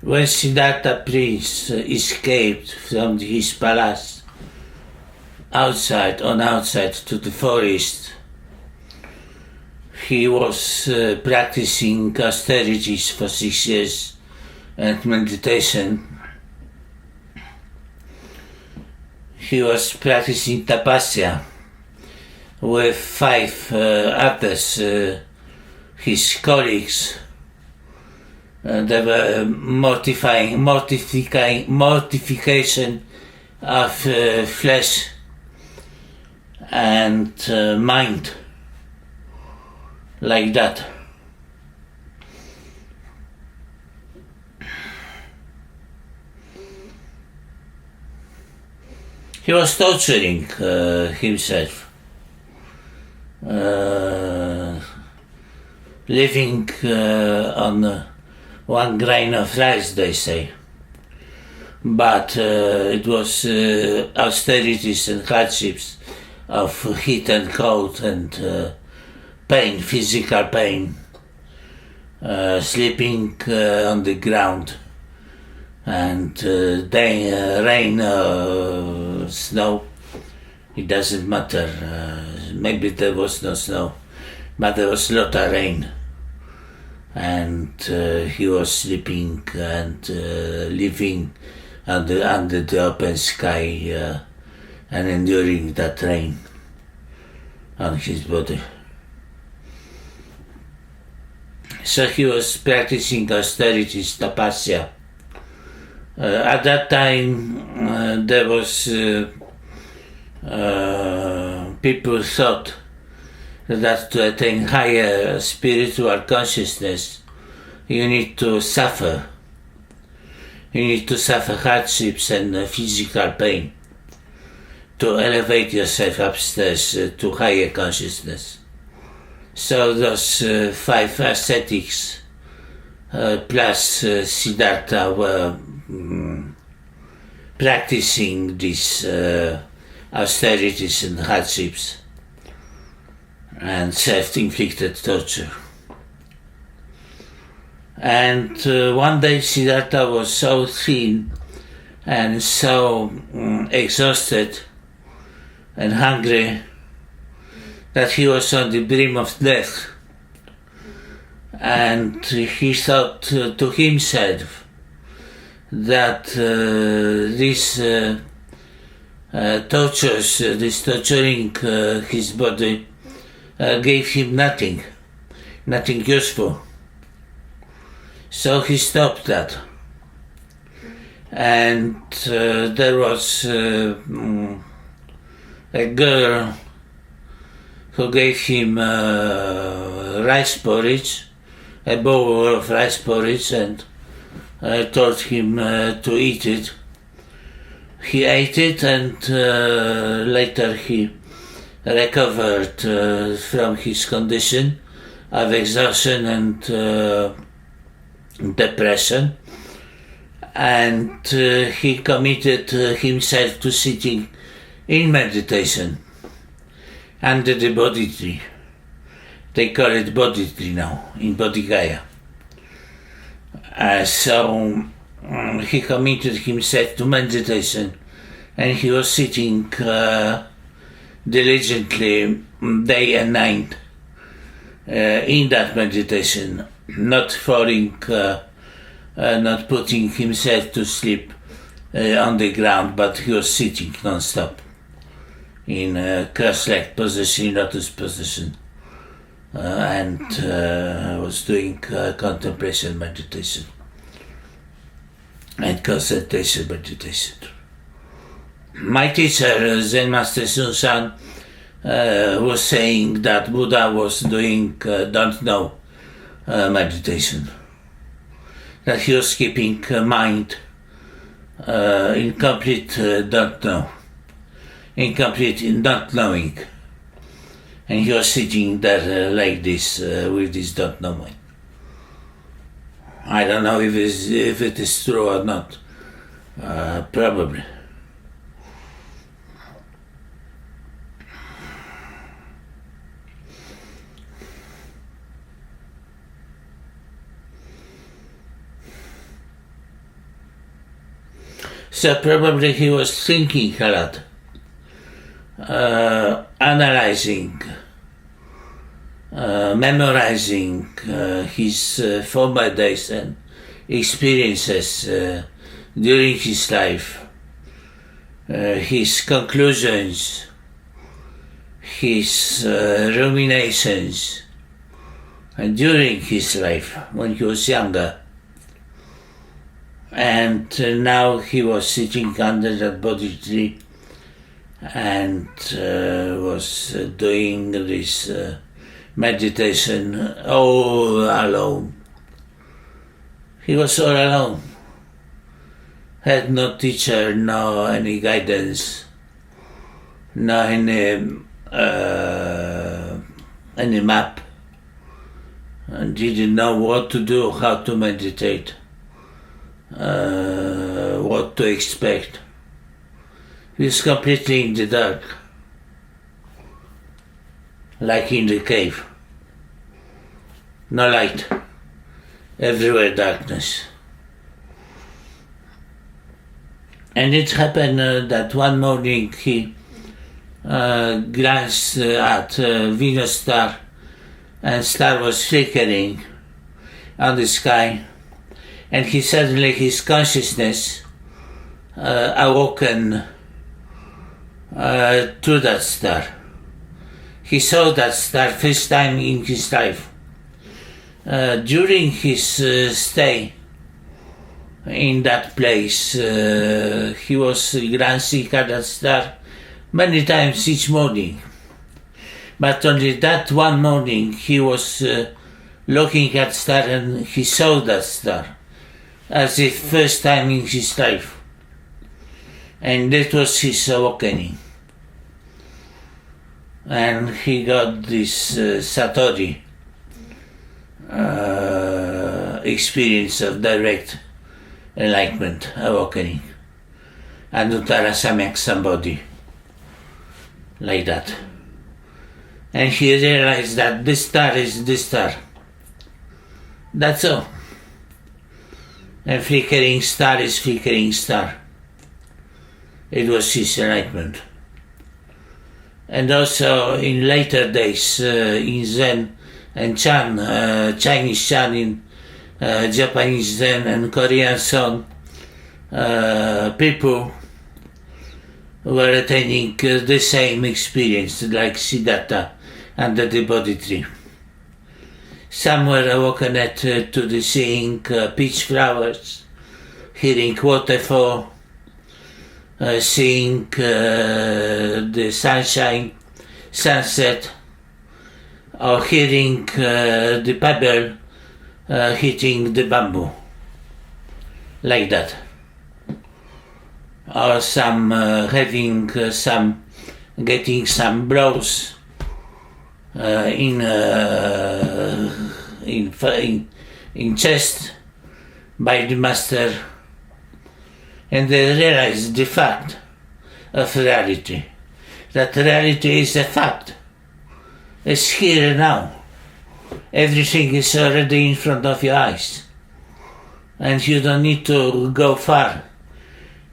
When Siddhartha prince escaped from his palace outside to the forest, he was practicing austerities for 6 years and meditation. He was practicing tapasya with 5 others, his colleagues. There were mortification of flesh and mind, like that. He was torturing himself, living on 1 grain of rice, they say. But it was austerities and hardships of heat and cold and pain, physical pain, sleeping on the ground, and rain, snow, it doesn't matter. Maybe there was no snow, but there was a lot of rain. And he was sleeping and living under the open sky and enduring that rain on his body. So he was practicing austerities, tapasya. At that time, there was people thought that to attain higher spiritual consciousness, you need to suffer. You need to suffer hardships and physical pain to elevate yourself upstairs to higher consciousness. So those 5 ascetics plus Siddhartha were practicing these austerities and hardships and self-inflicted torture. And one day Siddhartha was so thin and so exhausted and hungry that he was on the brim of death. And he thought to himself that this torturing his body gave him nothing useful. So he stopped that. And there was a girl who gave him rice porridge, a bowl of rice porridge, and told him to eat it. He ate it, and later he recovered from his condition of exhaustion and depression, and he committed himself to sitting in meditation under the Bodhi tree. They call it Bodhi tree now, in Bodhi Gaya. So he committed himself to meditation, and he was sitting diligently day and night in that meditation, not falling, not putting himself to sleep on the ground, but he was sitting non-stop in cross-legged position, lotus position, and was doing contemplation meditation and concentration meditation. My teacher, Zen Master Sun Shan, was saying that Buddha was doing don't know meditation, that he was keeping mind in complete don't know, incomplete in not knowing, and he was sitting there like this with this don't know mind. I don't know if it is true or not. Probably. So probably he was thinking a lot, analyzing, memorizing his former days and experiences during his life, his conclusions, his ruminations during his life when he was younger. And now he was sitting under that Bodhi tree and was doing this meditation all alone. He was all alone. Had no teacher, no any guidance, no any map, and didn't know what to do, how to meditate, what to expect. He was completely in the dark, like in the cave. No light, everywhere darkness. And it happened that one morning he glanced at Venus star, and star was flickering on the sky, and he suddenly, his consciousness awoken to that star. He saw that star first time in his life. During his stay in that place, he was glancing at that star many times each morning. But only that one morning he was looking at star and he saw that star as if first time in his life. And that was his awakening. And he got this Satori experience of direct enlightenment, awakening. Anuttara Samyak Sambodhi. Like that. And he realized that this star is this star. That's all. And flickering star is flickering star. It was his enlightenment. And also in later days, in Zen and Chan, Chinese Chan, in Japanese Zen and Korean Song, people were attaining the same experience like Siddhartha under the Bodhi tree. Some were awoken to the seeing peach flowers, hearing waterfall, seeing the sunshine, sunset, or hearing the pebble hitting the bamboo, like that. Or some having some, getting some blows in chest by the master, and they realize the fact of reality, that reality is a fact. It's here now. Everything is already in front of your eyes, and you don't need to go far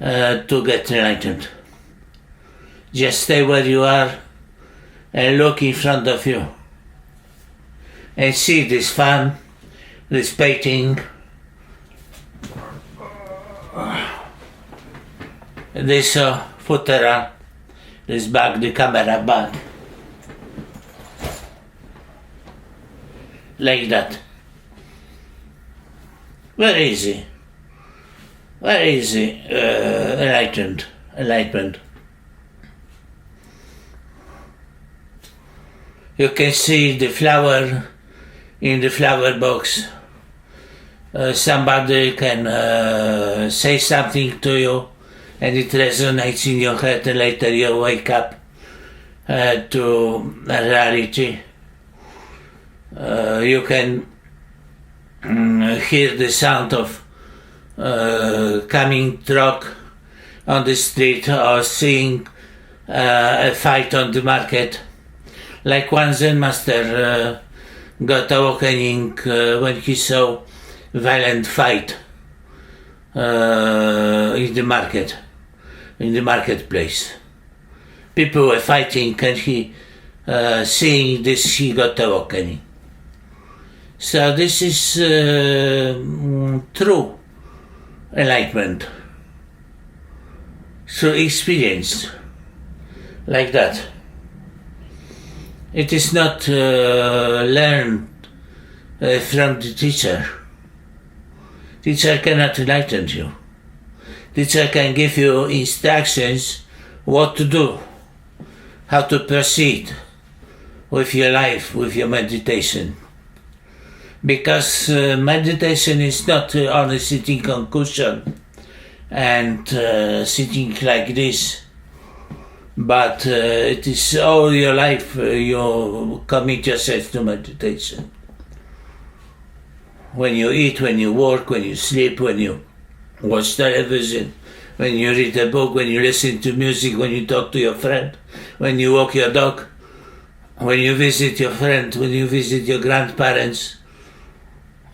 to get enlightened. Just stay where you are and look in front of you and see this fan, this painting, this futera, this bag, the camera bag, like that. Very easy. Very easy, enlightenment. You can see the flower in the flower box. Somebody can say something to you and it resonates in your head, and later you wake up to reality. You can hear the sound of coming truck on the street, or seeing a fight on the market. Like one Zen master got awakening when he saw violent fight in the marketplace. People were fighting, and he, seeing this, he got awakening. So this is true enlightenment, through experience, like that. It is not learned from the teacher. Teacher cannot enlighten you. Teacher can give you instructions what to do, how to proceed with your life, with your meditation. Because meditation is not only sitting on cushion and sitting like this, but it is all your life you commit yourself to meditation. When you eat, when you work, when you sleep, when you watch television, when you read a book, when you listen to music, when you talk to your friend, when you walk your dog, when you visit your friend, when you visit your grandparents,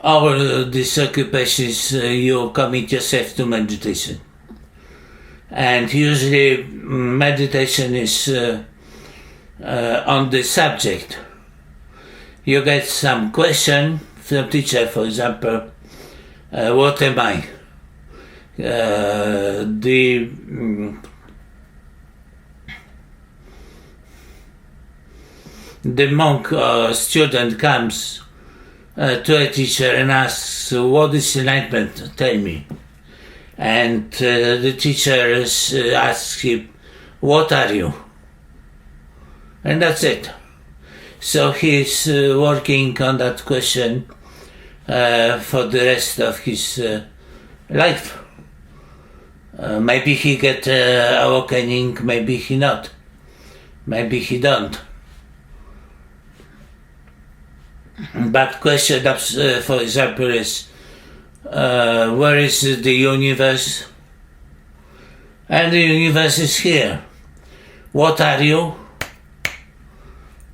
all these occupations you commit yourself to meditation. And usually meditation is on the subject. You get some question from teacher, for example, what am I? The monk or student comes to a teacher and asks, what is enlightenment? Tell me. And the teacher asks him, what are you? And that's it. So he's working on that question for the rest of his life. Maybe he get awakening, maybe he not. Maybe he don't. But question, for example, is where is the universe? And the universe is here. What are you?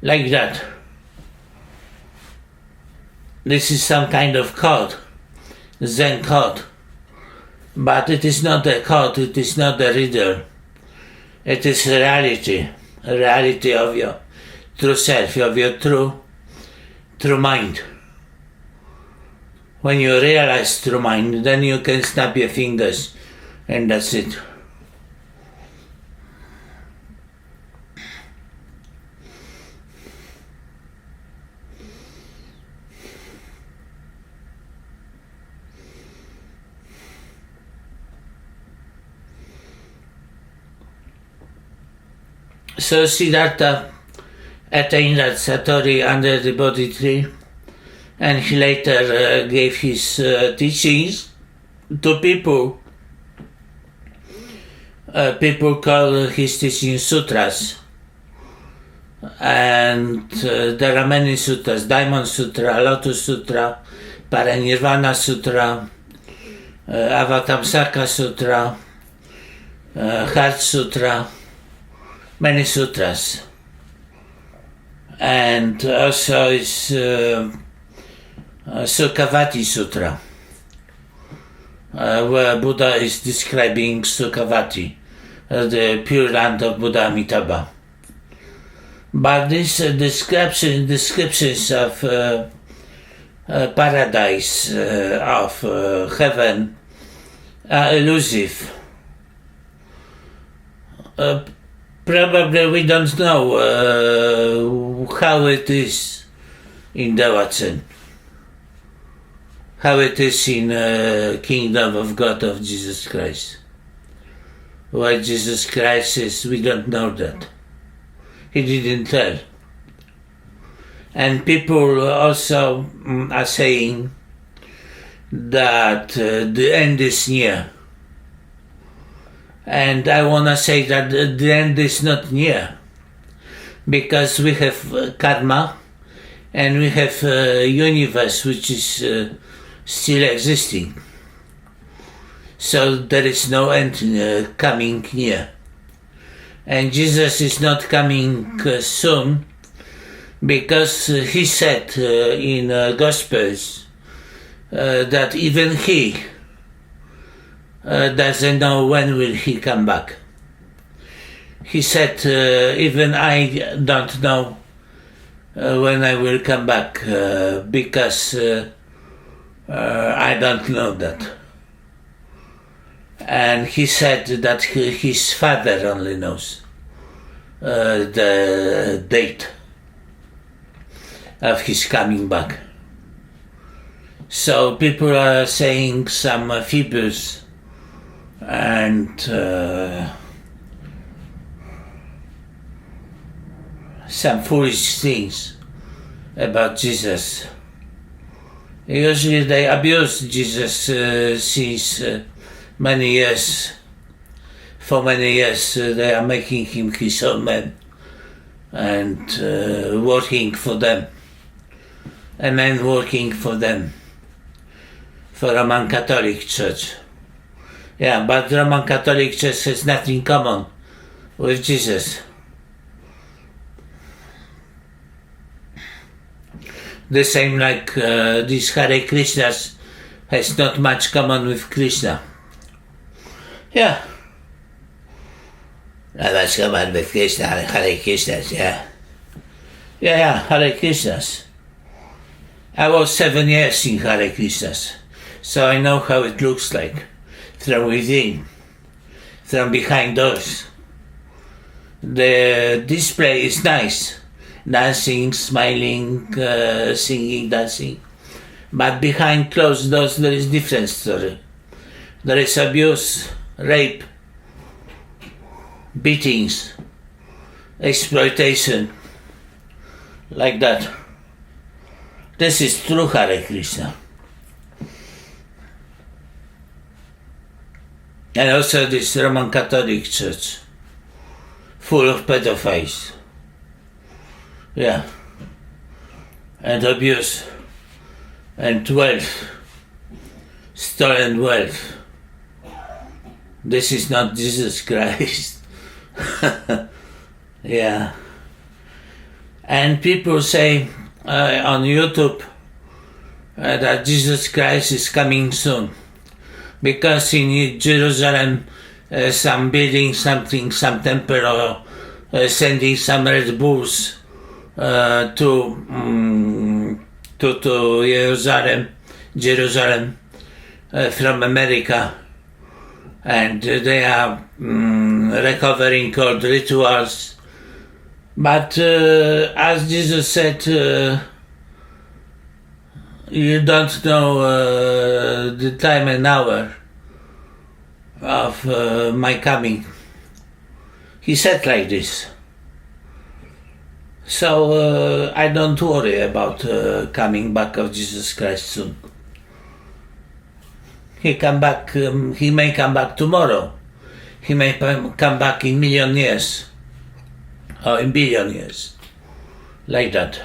Like that. This is some kind of code, Zen code. But it is not a code, it is not a riddle. It is reality of your true self, of your true mind. When you realize true mind, then you can snap your fingers and that's it. So Siddhartha attained that Satori under the Bodhi tree, and he later gave his teachings to people. People call his teachings sutras, and there are many sutras: Diamond Sutra, Lotus Sutra, Parinirvana Sutra, Avatamsaka Sutra, Heart Sutra, many sutras. And also is Sukhavati Sutra, where Buddha is describing Sukhavati, the pure land of Buddha Amitabha. But these descriptions of paradise, of heaven, are elusive. Probably we don't know how it is in Dawachen, how it is in Kingdom of God of Jesus Christ. Why Jesus Christ is, we don't know that. He didn't tell. And people also are saying that the end is near. And I want to say that the end is not near, because we have karma and we have a universe which is still existing. So there is no end coming near. And Jesus is not coming soon, because he said in Gospels that even he doesn't know when will he come back. He said, even I don't know when I will come back because I don't know that. And he said that his father only knows the date of his coming back. So people are saying some fibbles and some foolish things about Jesus. Usually they abuse Jesus since many years. For many years they are making him his own man and working for them. A man working for them, for Roman Catholic Church. Yeah, but Roman Catholic Church has nothing common with Jesus. The same like these Hare Krishnas has not much common with Krishna. Yeah. Not much common with Krishna, Hare Krishnas, yeah. Yeah, Hare Krishnas. I was 7 years in Hare Krishnas, so I know how it looks like, from within, from behind doors. The display is nice, dancing, smiling, singing, dancing, but behind closed doors there is different story. There is abuse, rape, beatings, exploitation, like that. This is true Hare Krishna. And also this Roman Catholic Church, full of pedophiles. Yeah. And abuse. And wealth. Stolen wealth. This is not Jesus Christ. Yeah. And people say on YouTube that Jesus Christ is coming soon, because in Jerusalem some building something, some temple, or sending some Red Bulls to Jerusalem from America, and they are recovering all the rituals. But as Jesus said, you don't know the time and hour of my coming. He said like this. So I don't worry about coming back of Jesus Christ soon. He may come back tomorrow. He may come back in million years. Or in billion years, like that.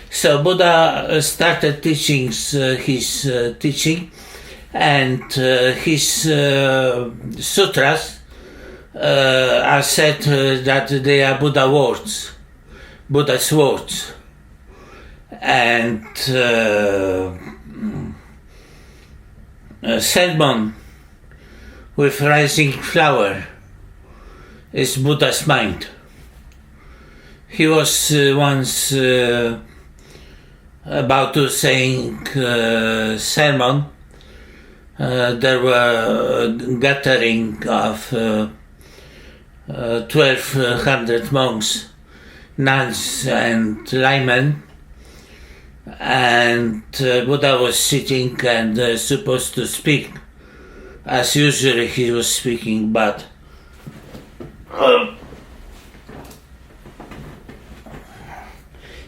So Buddha started teaching his teaching, and his sutras are said that they are Buddha words, Buddha's words, and a sermon with rising flower is Buddha's mind. He was once about to saying sermon. There were gathering of 1,200 monks, nuns and laymen, and Buddha was sitting and supposed to speak. As usually he was speaking, but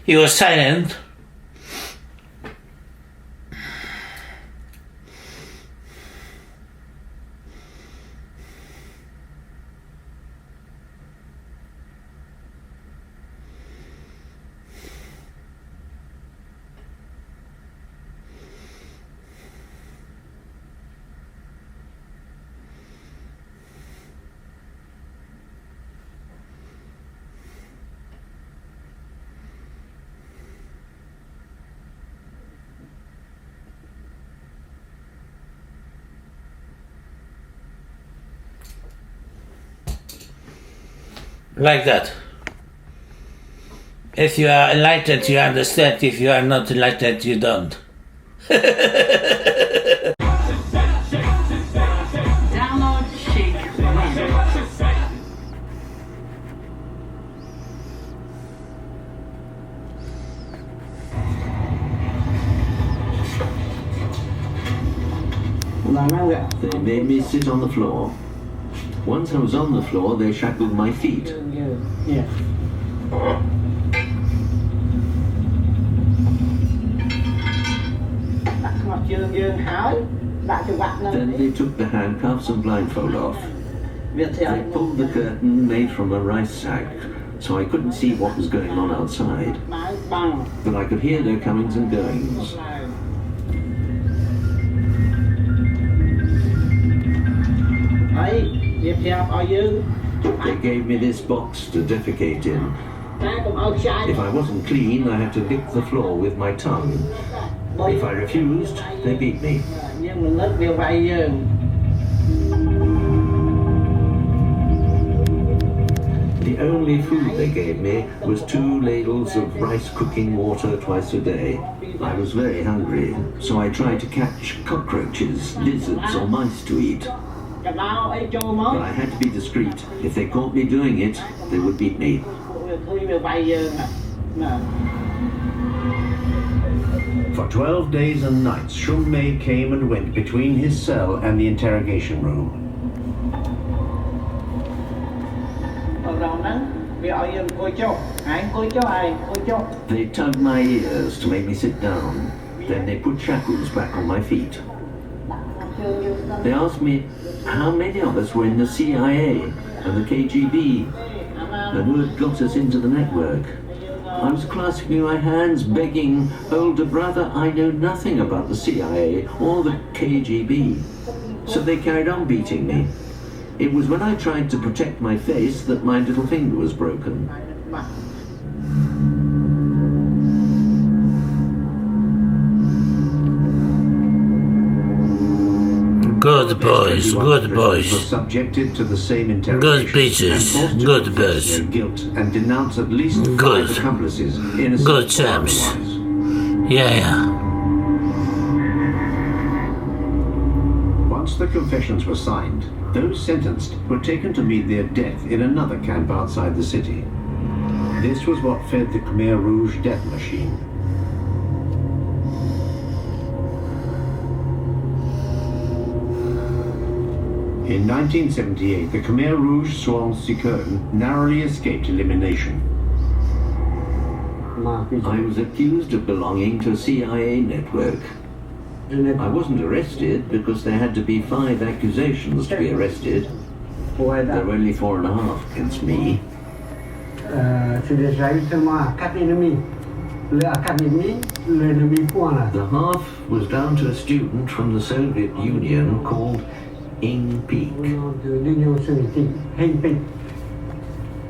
he was silent. Like that. If you are enlightened, you understand. If you are not enlightened, you don't. Download Shake Win. They made me sit on the floor. Once I was on the floor, they shackled my feet. Then they took the handcuffs and blindfold off. They pulled the curtain made from a rice sack, so I couldn't see what was going on outside. But I could hear their comings and goings. They gave me this box to defecate in. If I wasn't clean, I had to lick the floor with my tongue. If I refused, they beat me. The only food they gave me was 2 ladles of rice cooking water twice a day. I was very hungry, so I tried to catch cockroaches, lizards or mice to eat. But I had to be discreet. If they caught me doing it, they would beat me. For 12 days and nights, Shum Mei came and went between his cell and the interrogation room. They tugged my ears to make me sit down. Then they put shackles back on my feet. They asked me how many of us were in the CIA and the KGB and who had got us into the network. I was clasping my hands, begging, "Older brother, I know nothing about the CIA or the KGB." So they carried on beating me. It was when I tried to protect my face that my little finger was broken. Good boys, good boys. Were subjected to the same interrogation. Good bitches, and forced to good confess birds. their guilt and denounce at least Good. 5 accomplices, innocent Good or chaps. otherwise. Yeah. Once the confessions were signed, those sentenced were taken to meet their death in another camp outside the city. This was what fed the Khmer Rouge death machine. In 1978, the Khmer Rouge Swan Sikone narrowly escaped elimination. I was accused of belonging to a CIA network. I wasn't arrested because there had to be 5 accusations to be arrested. There were only 4.5 against me. The half was down to a student from the Soviet Union called Ing Peek.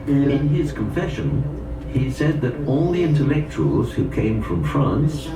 In his confession, he said that all the intellectuals who came from France